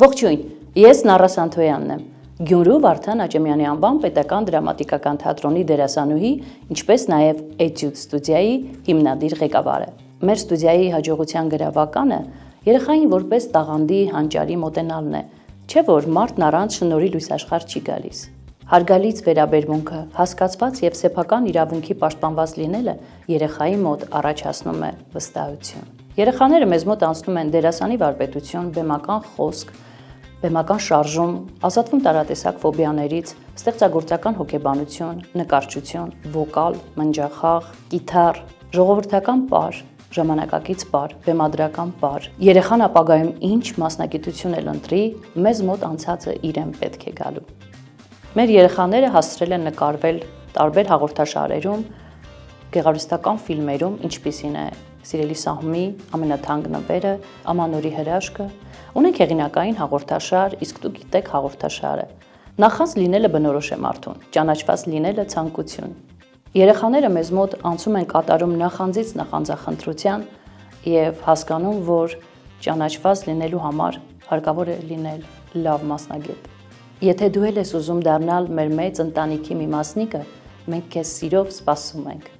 Ողջույն, ես Նառա Սանթոյանն եմ, Գյումրու Վարդան Աճեմյանի անվան պետական դրամատիկական թատրոնի դերասանուհի, ինչպես նաև Էտյուդ ստուդիայի հիմնադիր ղեկավարը։ Մեր ստուդիայի հաջողության գրավականը երեխային որպես տաղանդի հանճարի մոտենալն է, չէ՞ որ մարդն առանց շնորհի լույս աշխարհ չի գալիս։ Հարգալից վերաբերմունքը, հասկացված եւ սեփական իրավունքի պաշտպանված լինելը երեխայի մոտ առաջացնում է վստահություն։ Երեխաները մեզ մոտ անցնում են դերասանի վարպետություն, բեմական խոսք, բեմական շարժում, ազատվում տարատեսակ ֆոբիաներից, ստեղծագործական հոգեբանություն, նկարչություն, վոկալ, մնջախաղ, կիթառ, ժողովրդական պար, ժամանակակից պար, բեմադրական պար։ Երեխան ապագայում ինչ մասնագիտություն էլ ընտրի, մեզ մոտ անցածը իրեն պետք է գալու։ Մեր երեխաները հասցրել են նկարվել տարբեր հաղորդաշարերում, գեղարվեստական ֆիլմերում, ինչպիսին է Սիրելի Սահմի, Ամենաթանկ նվերը, Ամանորի հրաշքը, ունենք հեղինակային հաղորդաշար, իսկ դուք գիտեք հաղորդաշարը։ Նախանձ լինելը բնորոշ է մարդուն, ճանաչված լինելը ցանկություն։ Երեխաները մեզ մոտ անցում են կատարում նախանձից նախանձախնդրության եւ հասկանում, որ ճանաչված լինելու համար հարկավոր է լինել լավ մասնագետ։ Եթե դու ես ուզում դառնալ մեր մեծ ընտանիքի մի մասնիկը, մենք քեզ սիրով սպասում ենք։